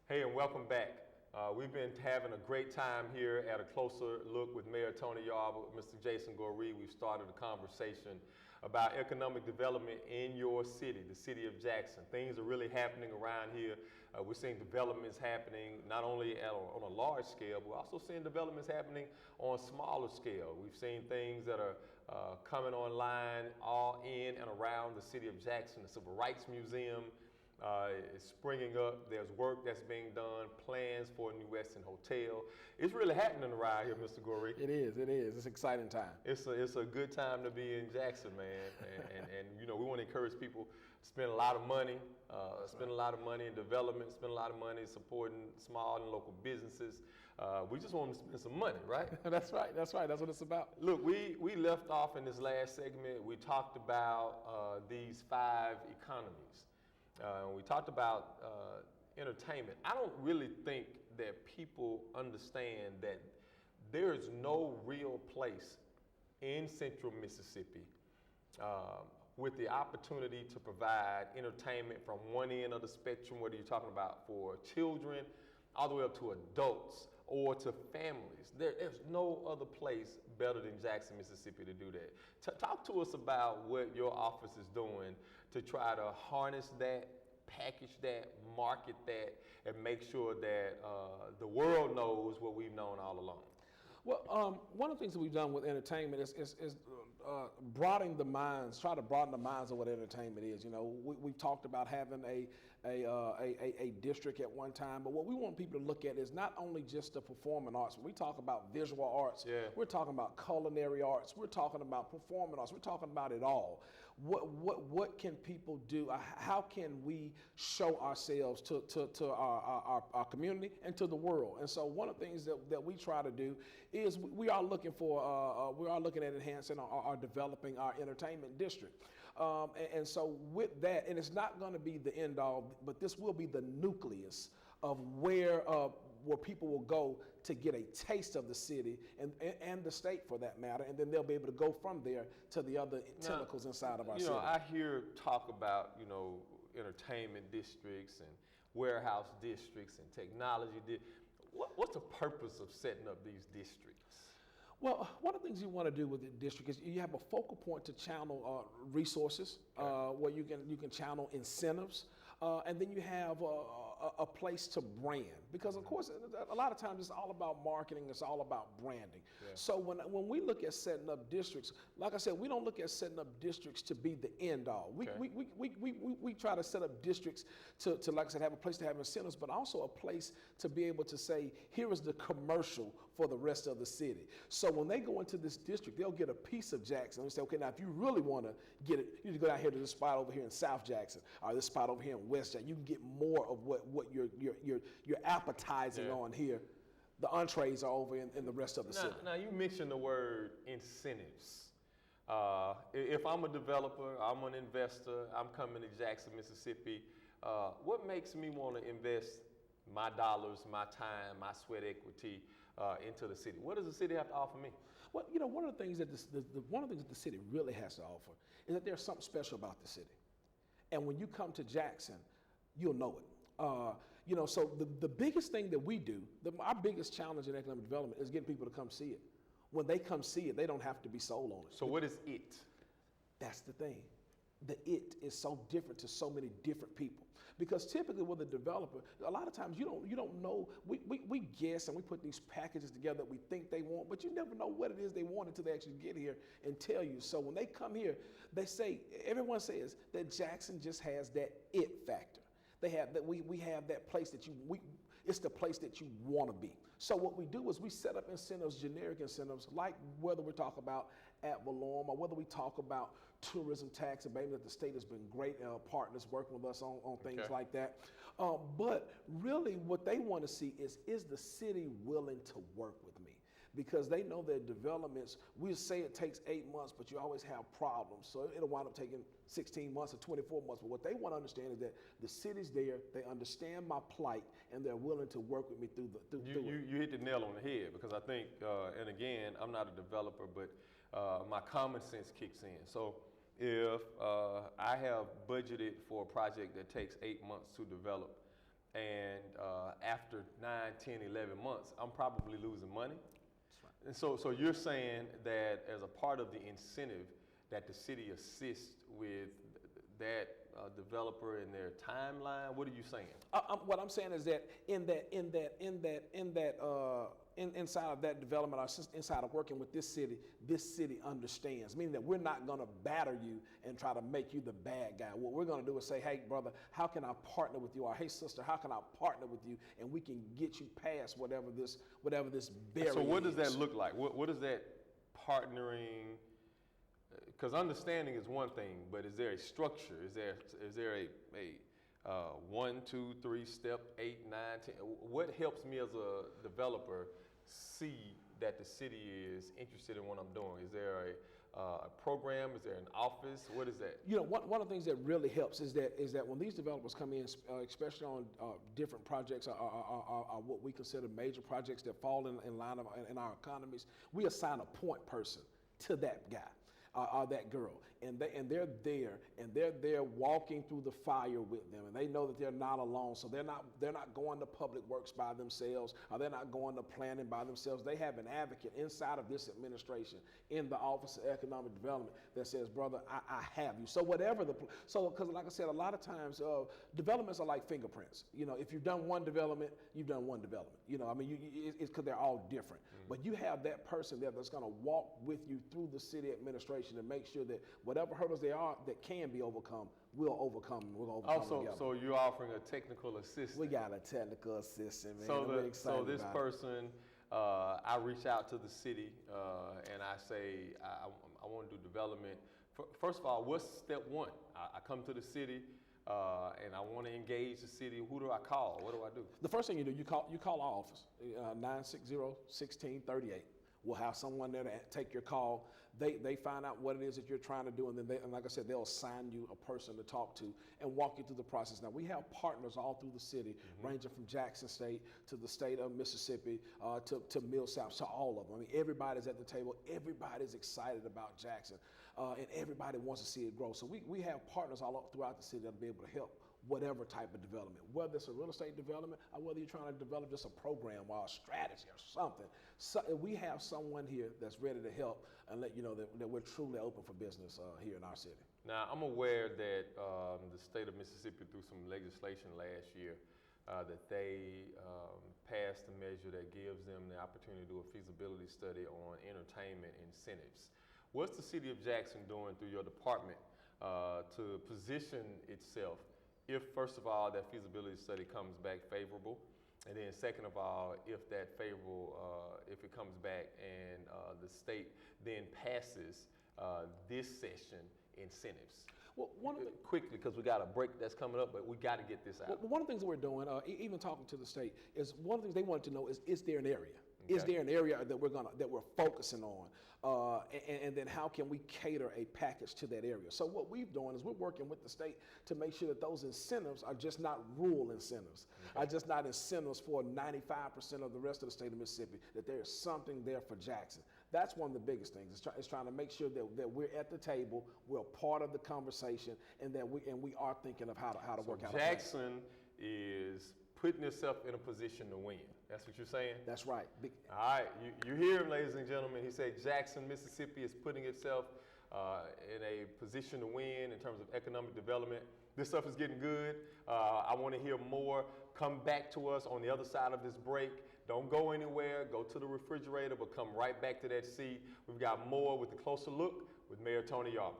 Hey, and welcome back. We've been having a great time here at A Closer Look with Mayor Tony Yarber, Mr. Jason Goree. We've started a conversation about economic development in your city, the city of Jackson. Things are really happening around here. We're seeing developments happening not only on a large scale, but we're also seeing developments happening on a smaller scale. We've seen things that are coming online all in and around the city of Jackson. The Civil Rights Museum is springing up. There's work that's being done, plans for a new Westin hotel. It's really happening around here, Mr. Goree. It is. It's an exciting time. It's a good time to be in Jackson, man. And you know, we want to encourage people to spend a lot of money, spend a lot of money in development, spend a lot of money supporting small and local businesses. We just want them to spend some money, right? That's right. That's what it's about. Look, we left off in this last segment. We talked about these 5 economies. We talked about entertainment. I don't really think that people understand that there is no real place in central Mississippi with the opportunity to provide entertainment from one end of the spectrum, whether you're talking about for children, all the way up to adults or to families. There's no other place better than Jackson, Mississippi to do that. Talk to us about what your office is doing to try to harness that, package that, market that, and make sure that the world knows what we've known all along. Well, one of the things that we've done with entertainment is broadening the minds, try to broaden the minds of what entertainment is. You know, we've talked about having a district at one time, but what we want people to look at is not only just the performing arts. When we talk about visual arts, we're talking about culinary arts, we're talking about performing arts, we're talking about it all. What can people do? How can we show ourselves to our community and to the world? And so one of the things that we try to do is we are looking at enhancing or developing our entertainment district. And so with that, and it's not going to be the end all, but this will be the nucleus of where people will go to get a taste of the city and the state for that matter, and then they'll be able to go from there to the other tentacles inside of our city. You know, I hear talk about, you know, entertainment districts and warehouse districts and technology. What's the purpose of setting up these districts? Well, one of the things you want to do with the district is you have a focal point to channel resources, where you can channel incentives, and then you have a place to brand. Because of course, a lot of times it's all about marketing, it's all about branding. Yeah. So when we look at setting up districts, like I said, we don't look at setting up districts to be the end all. We try to set up districts to, like I said, have a place to have incentives, but also a place to be able to say, here is the commercial for the rest of the city. So when they go into this district, they'll get a piece of Jackson and say, okay, now if you really want to get it, you need to go down here to this spot over here in South Jackson, or this spot over here in West Jackson. You can get more of what you're appetizing on here. The entrees are over in the rest of the city. Now you mentioned the word incentives. If I'm a developer, I'm an investor, I'm coming to Jackson, Mississippi, what makes me want to invest my dollars, my time, my sweat equity into the city? What does the city have to offer me? Well, you know, one of the things that the city really has to offer is that there's something special about the city. And when you come to Jackson, you'll know it. You know, so the biggest thing that we do, our biggest challenge in economic development is getting people to come see it. When they come see it, they don't have to be sold on it. So what is it? That's the thing. The it is so different to so many different people, because typically with a developer, a lot of times you don't know. We guess and we put these packages together that we think they want, but you never know what it is they want until they actually get here and tell you. So when they come here, everyone says that Jackson just has that it factor. They have that. We have that place that it's the place that you want to be. So what we do is we set up incentives, generic incentives, like whether we talk about ad valorem or whether we talk about tourism tax abatement. That the state has been great partners working with us on things like that. But really, what they want to see is the city willing to work with me? Because they know that developments, we say it takes 8 months, but you always have problems. So it'll wind up taking 16 months or 24 months. But what they want to understand is that the city's there, they understand my plight, and they're willing to work with me through it. You hit the nail on the head, because I think, and again, I'm not a developer, but my common sense kicks in. So if I have budgeted for a project that takes 8 months to develop, and after 9, 10, 11 months, I'm probably losing money. That's right. And so you're saying that as a part of the incentive, that the city assists with that developer in their timeline. What are you saying? What I'm saying is that inside of that development, or inside of working with this city understands, meaning that we're not going to batter you and try to make you the bad guy. What we're going to do is say, hey, brother, how can I partner with you? Or hey, sister, how can I partner with you? And we can get you past whatever this barrier is. So what does that look like? What is that partnering? Because understanding is one thing, but is there a structure? Is there a 1, 2, 3 step, 8, 9, 10? What helps me as a developer see that the city is interested in what I'm doing? Is there a program? Is there an office? What is that? You know, one of the things that really helps is that when these developers come in, especially on different projects or what we consider major projects that fall in line in our economies, we assign a point person to that guy. That girl, and they're there walking through the fire with them, and they know that they're not alone. So they're not going to public works by themselves, or they're not going to planning by themselves. They have an advocate inside of this administration in the Office of Economic Development that says, brother, I have you. So because like I said, a lot of times developments are like fingerprints. You know, if you've done one development, you've done one development. You know, I mean, it's because they're all different. But you have that person there that's going to walk with you through the city administration and make sure that whatever hurdles they are that can be overcome, we'll overcome them. We'll overcome them together. So you're offering a technical assistant. We got a technical assistant, man. So this person, I reach out to the city and I say, I want to do development. First of all, what's step one? I come to the city. And I want to engage the city. Who do I call? What do I do? The first thing you do, you call our office, 960-1638. We'll have someone there to take your call. They find out what it is that you're trying to do, and then like I said, they'll assign you a person to talk to and walk you through the process. Now, we have partners all through the city, ranging from Jackson State to the state of Mississippi to Millsap, to all of them. I mean, everybody's at the table. Everybody's excited about Jackson, and everybody wants to see it grow. So we have partners all throughout the city that'll be able to help whatever type of development, whether it's a real estate development or whether you're trying to develop just a program or a strategy or something. So we have someone here that's ready to help and let you know that we're truly open for business here in our city. Now, I'm aware that the state of Mississippi, through some legislation last year, that they passed a measure that gives them the opportunity to do a feasibility study on entertainment incentives. What's the city of Jackson doing through your department to position itself if, first of all, that feasibility study comes back favorable, and then second of all, if that favorable, if it comes back and the state then passes this session incentives? Well, quickly, because we got a break that's coming up, but we got to get this out. Well, one of the things that we're doing, even talking to the state, is one of the things they wanted to know is there an area? Okay. Is there an area that we're focusing on? And then how can we cater a package to that area? So what we've done is we're working with the state to make sure that those incentives are just not rural incentives, are just not incentives for 95% of the rest of the state of Mississippi, that there is something there for Jackson. That's one of the biggest things. It's trying to make sure that we're at the table, we're part of the conversation, and that we are thinking of how to work out. Jackson is putting itself in a position to win. That's what you're saying? That's right. All right, you hear him, ladies and gentlemen. He said Jackson, Mississippi is putting itself in a position to win in terms of economic development. This stuff is getting good. I want to hear more. Come back to us on the other side of this break. Don't go anywhere. Go to the refrigerator, but come right back to that seat. We've got more with a closer look with Mayor Tony Yarber.